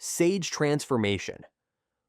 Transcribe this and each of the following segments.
Sage transformation.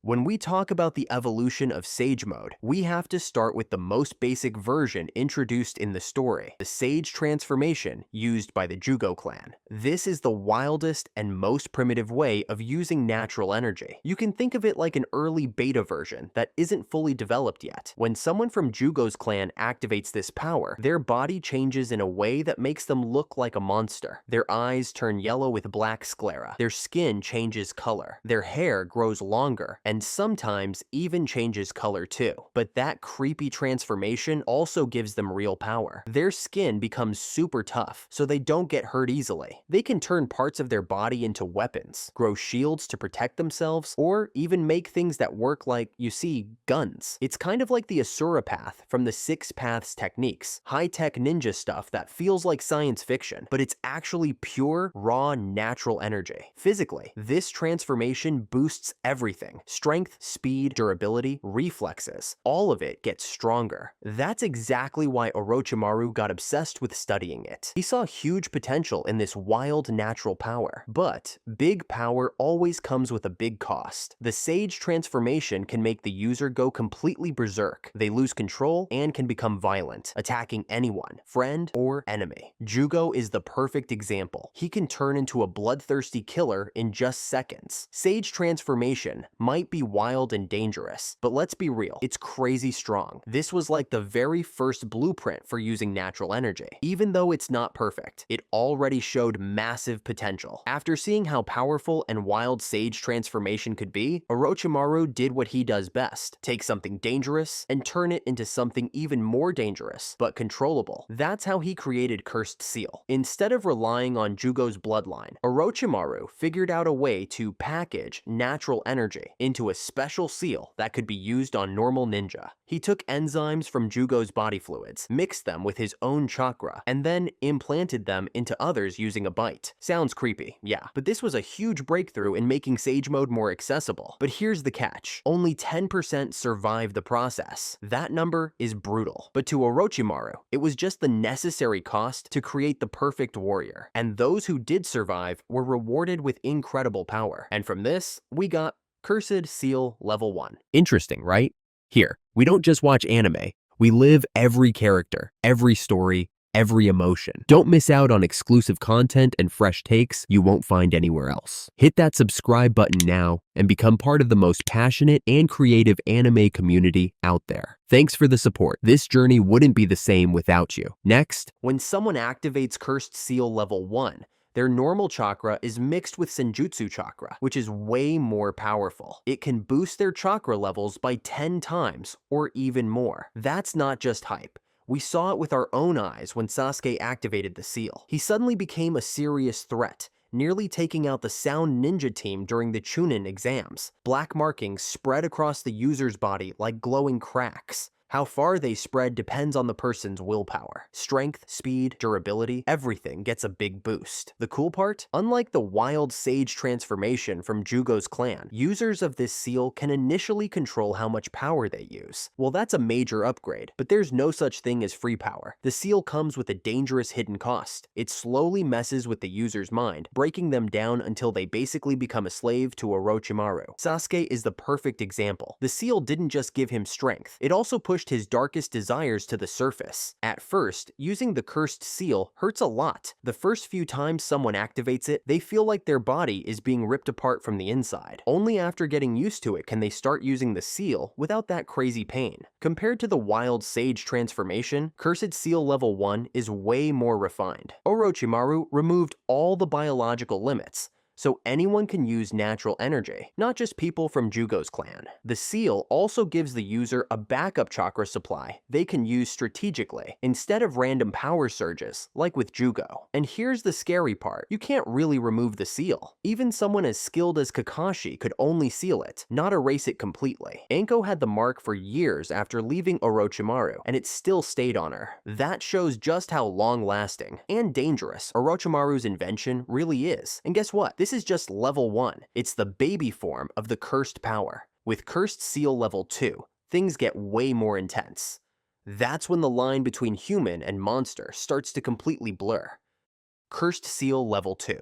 When we talk about the evolution of Sage mode, we have to start with the most basic version introduced in the story, the Sage transformation used by the Jūgo clan. This is the wildest and most primitive way of using natural energy. You can think of it like an early beta version that isn't fully developed yet. When someone from Jūgo's clan activates this power, their body changes in a way that makes them look like a monster. Their eyes turn yellow with black sclera, their skin changes color, their hair grows longer, and sometimes even changes color too. But that creepy transformation also gives them real power. Their skin becomes super tough, so they don't get hurt easily. They can turn parts of their body into weapons, grow shields to protect themselves, or even make things that work like, you see, guns. It's kind of like the Asura path from the Six Paths techniques, high-tech ninja stuff that feels like science fiction, but it's actually pure, raw, natural energy. Physically, this transformation boosts everything. Strength, speed, durability, reflexes, all of it gets stronger. That's exactly why Orochimaru got obsessed with studying it. He saw huge potential in this wild natural power. But big power always comes with a big cost. The Sage transformation can make the user go completely berserk. They lose control and can become violent, attacking anyone, friend or enemy. Jūgo is the perfect example. He can turn into a bloodthirsty killer in just seconds. Sage transformation might be wild and dangerous, but let's be real, it's crazy strong. This was like the very first blueprint for using natural energy. Even though it's not perfect, it already showed massive potential. After seeing how powerful and wild Sage transformation could be, Orochimaru did what he does best: take something dangerous and turn it into something even more dangerous, but controllable. That's how he created Cursed Seal. Instead of relying on Jūgo's bloodline, Orochimaru figured out a way to package natural energy into a special seal that could be used on normal ninja. He took enzymes from Jūgo's body fluids, mixed them with his own chakra, and then implanted them into others using a bite. Sounds creepy, yeah, but this was a huge breakthrough in making Sage mode more accessible. But here's the catch: only 10% survived the process. That number is brutal. But to Orochimaru, it was just the necessary cost to create the perfect warrior. And those who did survive were rewarded with incredible power. And from this, we got Cursed Seal Level 1. Interesting, right? Here, we don't just watch anime. We live every character, every story, every emotion. Don't miss out on exclusive content and fresh takes you won't find anywhere else. Hit that subscribe button now and become part of the most passionate and creative anime community out there. Thanks for the support. This journey wouldn't be the same without you. Next, when someone activates Cursed Seal Level 1, their normal chakra is mixed with Senjutsu chakra, which is way more powerful. It can boost their chakra levels by 10 times or even more. That's not just hype. We saw it with our own eyes when Sasuke activated the seal. He suddenly became a serious threat, nearly taking out the Sound Ninja team during the Chunin exams. Black markings spread across the user's body like glowing cracks. How far they spread depends on the person's willpower. Strength, speed, durability, everything gets a big boost. The cool part? Unlike the wild Sage transformation from Jūgo's clan, users of this seal can initially control how much power they use. Well, that's a major upgrade, but there's no such thing as free power. The seal comes with a dangerous hidden cost. It slowly messes with the user's mind, breaking them down until they basically become a slave to Orochimaru. Sasuke is the perfect example. The seal didn't just give him strength, it also pushed his darkest desires to the surface. At first, using the Cursed Seal hurts a lot. The first few times someone activates it, they feel like their body is being ripped apart from the inside. Only after getting used to it can they start using the seal without that crazy pain. Compared to the wild Sage transformation, Cursed Seal Level 1 is way more refined. Orochimaru removed all the biological limits, so anyone can use natural energy, not just people from Jūgo's clan. The seal also gives the user a backup chakra supply they can use strategically, instead of random power surges, like with Jūgo. And here's the scary part: you can't really remove the seal. Even someone as skilled as Kakashi could only seal it, not erase it completely. Anko had the mark for years after leaving Orochimaru, and it still stayed on her. That shows just how long-lasting and dangerous Orochimaru's invention really is. And guess what? This is just level 1. It's the baby form of the cursed power. With Cursed Seal Level 2, things get way more intense. That's when the line between human and monster starts to completely blur. Cursed Seal Level 2.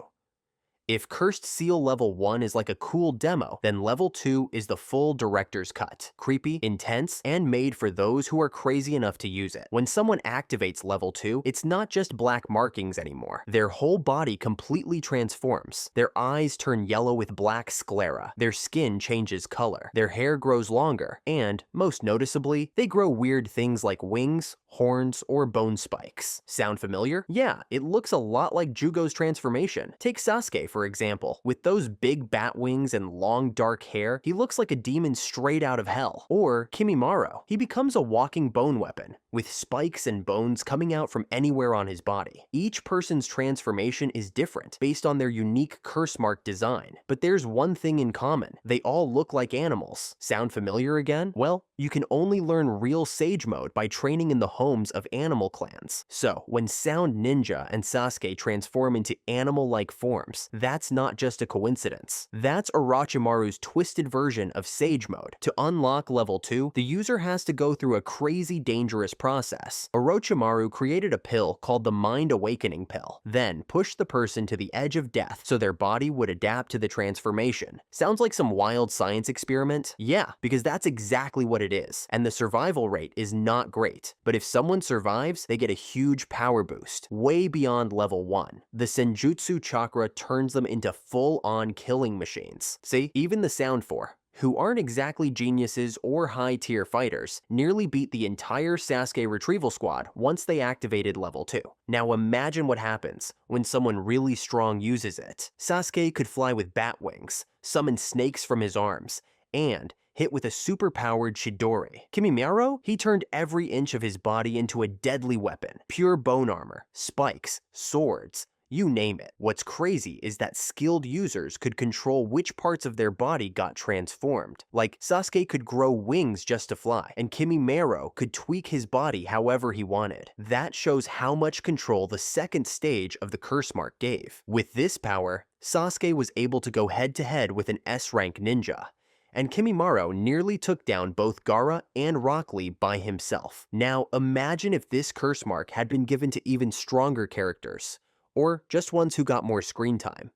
If Cursed Seal level 1 is like a cool demo, then level 2 is the full director's cut. Creepy, intense, and made for those who are crazy enough to use it. When someone activates level 2, it's not just black markings anymore. Their whole body completely transforms. Their eyes turn yellow with black sclera. Their skin changes color. Their hair grows longer, and, most noticeably, they grow weird things like wings, horns, or bone spikes. Sound familiar? Yeah, it looks a lot like Jūgo's transformation. Take Sasuke, for example. With those big bat wings and long dark hair, he looks like a demon straight out of hell. Or Kimimaro. He becomes a walking bone weapon, with spikes and bones coming out from anywhere on his body. Each person's transformation is different, based on their unique curse mark design. But there's one thing in common. They all look like animals. Sound familiar again? Well, you can only learn real Sage Mode by training in the homes of animal clans. So, when Sound Ninja and Sasuke transform into animal-like forms, that's not just a coincidence. That's Orochimaru's twisted version of Sage Mode. To unlock level 2, the user has to go through a crazy dangerous process. Orochimaru created a pill called the Mind Awakening Pill, then pushed the person to the edge of death so their body would adapt to the transformation. Sounds like some wild science experiment? Yeah, because that's exactly what it is, and the survival rate is not great. But if someone survives, they get a huge power boost, way beyond level 1. The Senjutsu chakra turns them into full-on killing machines. See, even the Sound 4, who aren't exactly geniuses or high-tier fighters, nearly beat the entire Sasuke retrieval squad once they activated level 2. Now imagine what happens when someone really strong uses it. Sasuke could fly with bat wings, summon snakes from his arms, and hit with a super-powered Chidori. Kimimaro? He turned every inch of his body into a deadly weapon. Pure bone armor, spikes, swords, you name it. What's crazy is that skilled users could control which parts of their body got transformed. Like, Sasuke could grow wings just to fly, and Kimimaro could tweak his body however he wanted. That shows how much control the second stage of the curse mark gave. With this power, Sasuke was able to go head-to-head with an S-rank ninja, and Kimimaro nearly took down both Gaara and Rock Lee by himself. Now, imagine if this curse mark had been given to even stronger characters, or just ones who got more screen time.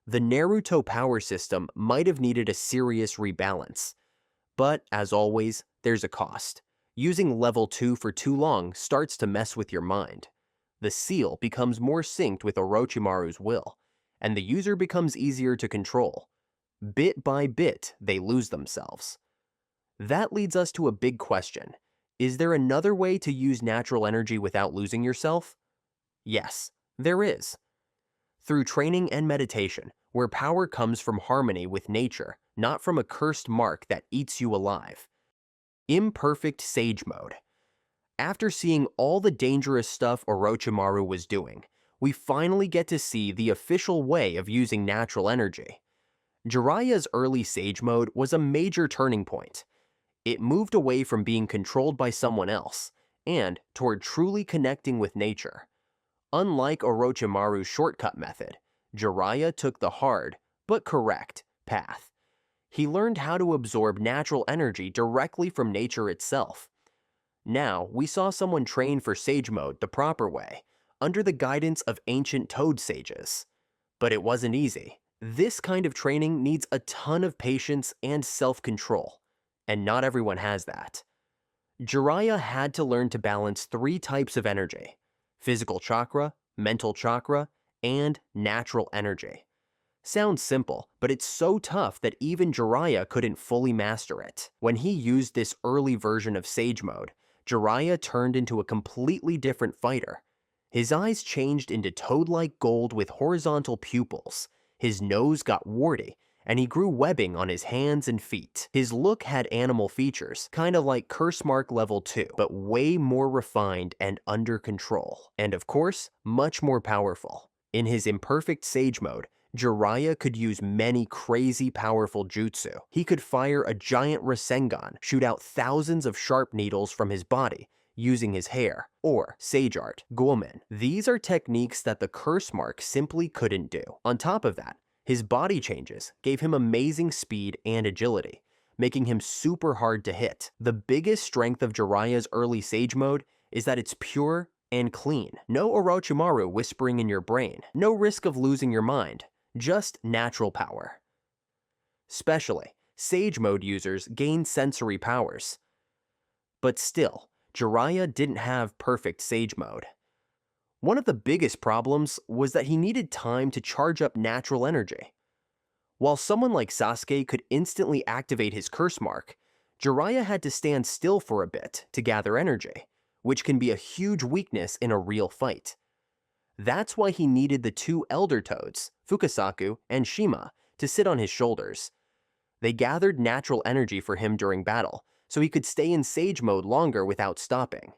The Naruto power system might have needed a serious rebalance. But, as always, there's a cost. Using level 2 for too long starts to mess with your mind. The seal becomes more synced with Orochimaru's will, and the user becomes easier to control. Bit by bit, they lose themselves. That leads us to a big question. Is there another way to use natural energy without losing yourself? Yes, there is. Through training and meditation, where power comes from harmony with nature, not from a cursed mark that eats you alive. Imperfect Sage Mode. After seeing all the dangerous stuff Orochimaru was doing, we finally get to see the official way of using natural energy. Jiraiya's early Sage Mode was a major turning point. It moved away from being controlled by someone else, and toward truly connecting with nature. Unlike Orochimaru's shortcut method, Jiraiya took the hard, but correct, path. He learned how to absorb natural energy directly from nature itself. Now, we saw someone train for Sage Mode the proper way, under the guidance of ancient Toad sages. But it wasn't easy. This kind of training needs a ton of patience and self-control, and not everyone has that. Jiraiya had to learn to balance 3 types of energy: physical chakra, mental chakra, and natural energy. Sounds simple, but it's so tough that even Jiraiya couldn't fully master it. When he used this early version of Sage Mode, Jiraiya turned into a completely different fighter. His eyes changed into toad-like gold with horizontal pupils. His nose got warty, and he grew webbing on his hands and feet. His look had animal features, kinda like Curse Mark Level 2, but way more refined and under control. And of course, much more powerful. In his Imperfect Sage Mode, Jiraiya could use many crazy powerful jutsu. He could fire a giant Rasengan, shoot out thousands of sharp needles from his body, using his hair, or Sage Art, Gomen. These are techniques that the curse mark simply couldn't do. On top of that, his body changes gave him amazing speed and agility, making him super hard to hit. The biggest strength of Jiraiya's early Sage Mode is that it's pure and clean. No Orochimaru whispering in your brain, no risk of losing your mind, just natural power. Especially, Sage Mode users gain sensory powers. But still, Jiraiya didn't have perfect Sage Mode. One of the biggest problems was that he needed time to charge up natural energy. While someone like Sasuke could instantly activate his curse mark, Jiraiya had to stand still for a bit to gather energy, which can be a huge weakness in a real fight. That's why he needed the two Elder Toads, Fukasaku and Shima, to sit on his shoulders. They gathered natural energy for him during battle, so he could stay in Sage Mode longer without stopping.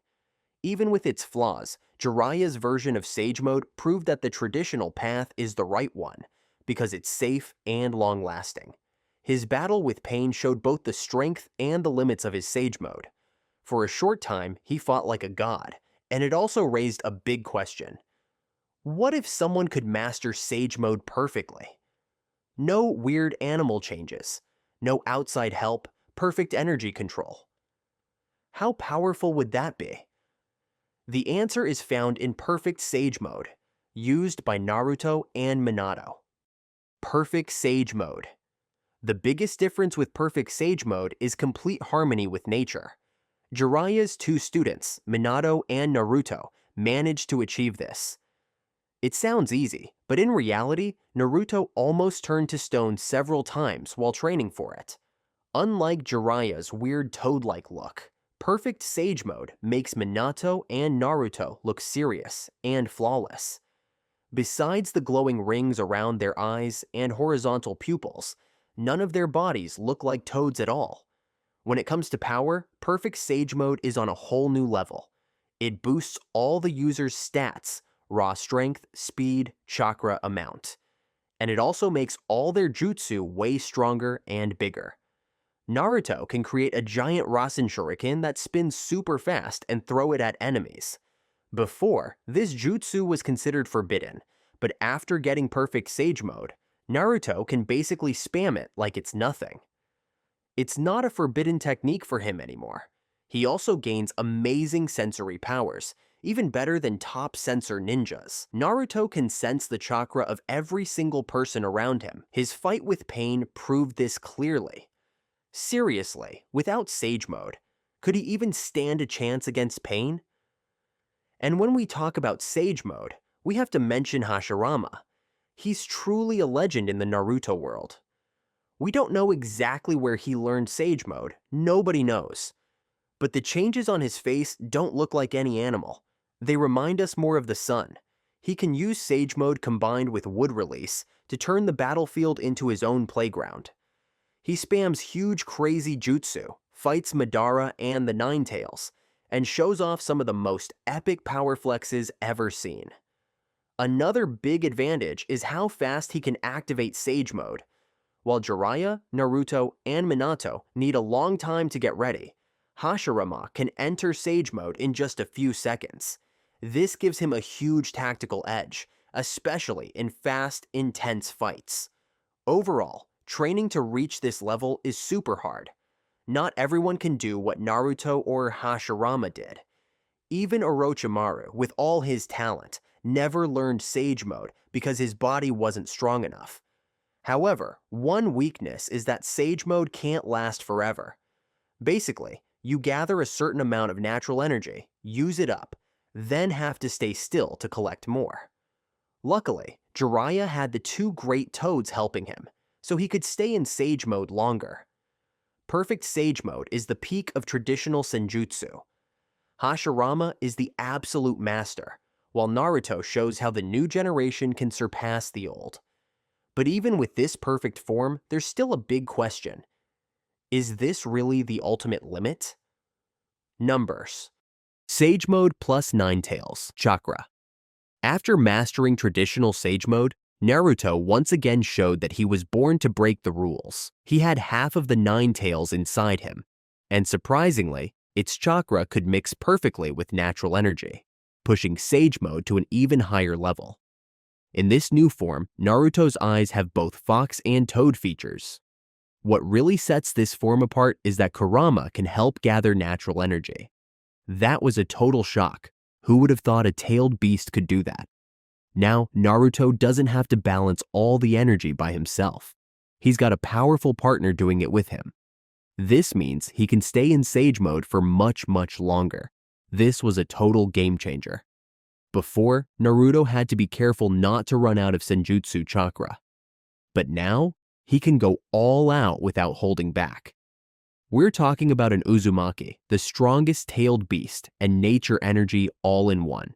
Even with its flaws, Jiraiya's version of Sage Mode proved that the traditional path is the right one, because it's safe and long-lasting. His battle with Pain showed both the strength and the limits of his Sage Mode. For a short time, he fought like a god, and it also raised a big question. What if someone could master Sage Mode perfectly? No weird animal changes, no outside help, perfect energy control. How powerful would that be? The answer is found in Perfect Sage Mode, used by Naruto and Minato. Perfect Sage Mode. The biggest difference with Perfect Sage Mode is complete harmony with nature. Jiraiya's two students, Minato and Naruto, managed to achieve this. It sounds easy, but in reality, Naruto almost turned to stone several times while training for it. Unlike Jiraiya's weird toad-like look, Perfect Sage Mode makes Minato and Naruto look serious and flawless. Besides the glowing rings around their eyes and horizontal pupils, none of their bodies look like toads at all. When it comes to power, Perfect Sage Mode is on a whole new level. It boosts all the user's stats, raw strength, speed, chakra amount. And it also makes all their jutsu way stronger and bigger. Naruto can create a giant Rasen Shuriken that spins super fast and throw it at enemies. Before, this jutsu was considered forbidden, but after getting Perfect Sage Mode, Naruto can basically spam it like it's nothing. It's not a forbidden technique for him anymore. He also gains amazing sensory powers, even better than top sensor ninjas. Naruto can sense the chakra of every single person around him. His fight with Pain proved this clearly. Seriously, without Sage Mode, could he even stand a chance against Pain? And when we talk about Sage Mode, we have to mention Hashirama. He's truly a legend in the Naruto world. We don't know exactly where he learned Sage Mode, nobody knows. But the changes on his face don't look like any animal. They remind us more of the sun. He can use Sage Mode combined with Wood Release to turn the battlefield into his own playground. He spams huge crazy jutsu, fights Madara and the Nine Tails, and shows off some of the most epic power flexes ever seen. Another big advantage is how fast he can activate Sage Mode. While Jiraiya, Naruto, and Minato need a long time to get ready, Hashirama can enter Sage Mode in just a few seconds. This gives him a huge tactical edge, especially in fast, intense fights. Overall, training to reach this level is super hard. Not everyone can do what Naruto or Hashirama did. Even Orochimaru, with all his talent, never learned Sage Mode because his body wasn't strong enough. However, one weakness is that Sage Mode can't last forever. Basically, you gather a certain amount of natural energy, use it up, then have to stay still to collect more. Luckily, Jiraiya had the two great toads helping him, so he could stay in Sage Mode longer. Perfect Sage Mode is the peak of traditional senjutsu. Hashirama is the absolute master, while Naruto shows how the new generation can surpass the old. But even with this perfect form, there's still a big question. Is this really the ultimate limit? Numbers. Sage Mode plus Nine Tails, Chakra. After mastering traditional Sage Mode, Naruto once again showed that he was born to break the rules. He had half of the Nine Tails inside him, and surprisingly, its chakra could mix perfectly with natural energy, pushing Sage Mode to an even higher level. In this new form, Naruto's eyes have both fox and toad features. What really sets this form apart is that Kurama can help gather natural energy. That was a total shock. Who would have thought a tailed beast could do that? Now, Naruto doesn't have to balance all the energy by himself. He's got a powerful partner doing it with him. This means he can stay in Sage Mode for much, much longer. This was a total game changer. Before, Naruto had to be careful not to run out of Senjutsu chakra. But now, he can go all out without holding back. We're talking about an Uzumaki, the strongest tailed beast, and nature energy all in one.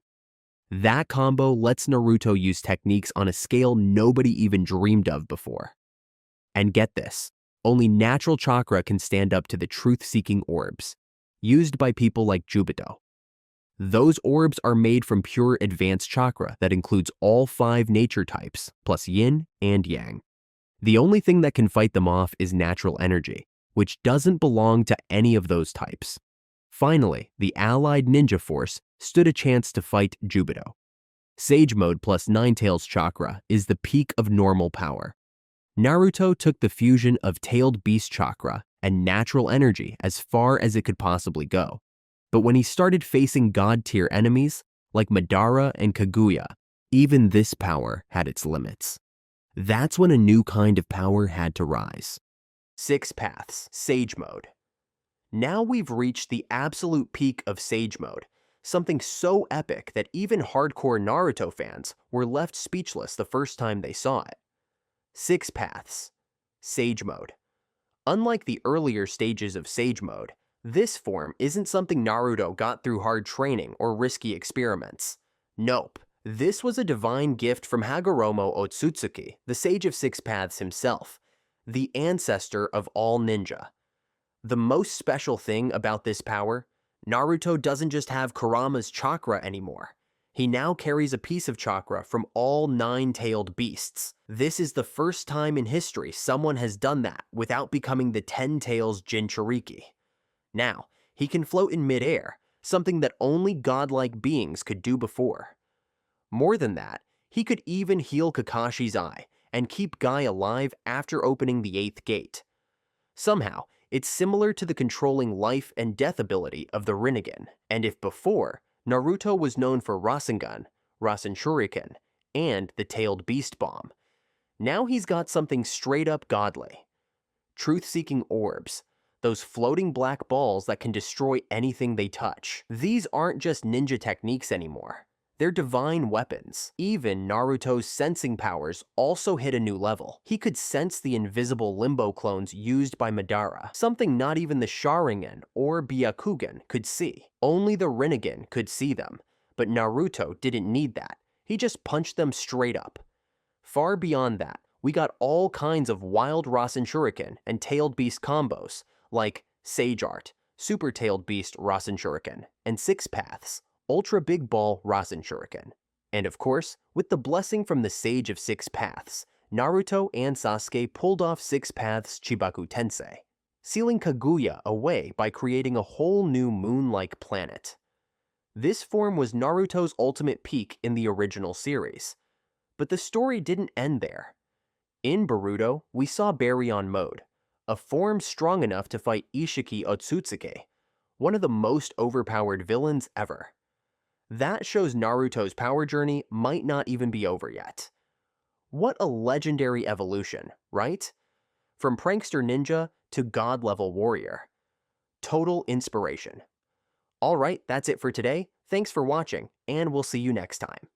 That combo lets Naruto use techniques on a scale nobody even dreamed of before. And get this, only natural chakra can stand up to the truth-seeking orbs, used by people like Jubito. Those orbs are made from pure advanced chakra that includes all 5 nature types, plus yin and yang. The only thing that can fight them off is natural energy, which doesn't belong to any of those types. Finally, the allied ninja force stood a chance to fight Jubito. Sage Mode plus Ninetales chakra is the peak of normal power. Naruto took the fusion of tailed beast chakra and natural energy as far as it could possibly go. But when he started facing god-tier enemies like Madara and Kaguya, even this power had its limits. That's when a new kind of power had to rise. 6 paths, Sage Mode. Now we've reached the absolute peak of Sage Mode, something so epic that even hardcore Naruto fans were left speechless the first time they saw it. 6 paths, Sage Mode. Unlike the earlier stages of Sage Mode, this form isn't something Naruto got through hard training or risky experiments. Nope. This was a divine gift from Hagoromo Otsutsuki, the Sage of 6 Paths himself, the ancestor of all ninja. The most special thing about this power, Naruto doesn't just have Kurama's chakra anymore. He now carries a piece of chakra from all 9-tailed beasts. This is the first time in history someone has done that without becoming the 10 tails Jinchuriki. Now, he can float in midair, something that only godlike beings could do before. More than that, he could even heal Kakashi's eye and keep Guy alive after opening the 8th gate. Somehow, it's similar to the controlling life and death ability of the Rinnegan, and if before, Naruto was known for Rasengan, Rasen Shuriken, and the Tailed Beast Bomb, now he's got something straight up godly. Truth-seeking orbs, those floating black balls that can destroy anything they touch. These aren't just ninja techniques anymore. They're divine weapons. Even Naruto's sensing powers also hit a new level. He could sense the invisible limbo clones used by Madara, something not even the Sharingan or Byakugan could see. Only the Rinnegan could see them, but Naruto didn't need that. He just punched them straight up. Far beyond that, we got all kinds of wild Rasen Shuriken and Tailed Beast combos, like Sage Art, Super Tailed Beast Rasen Shuriken, and 6 Paths, Ultra Big Ball Rasen Shuriken. And of course, with the blessing from the Sage of 6 Paths, Naruto and Sasuke pulled off 6 Paths Chibaku Tensei, sealing Kaguya away by creating a whole new moon-like planet. This form was Naruto's ultimate peak in the original series. But the story didn't end there. In Boruto, we saw Baryon Mode, a form strong enough to fight Ishiki Otsutsuki, one of the most overpowered villains ever. That shows Naruto's power journey might not even be over yet. What a legendary evolution, right? From prankster ninja to god-level warrior. Total inspiration. Alright, that's it for today. Thanks for watching, and we'll see you next time.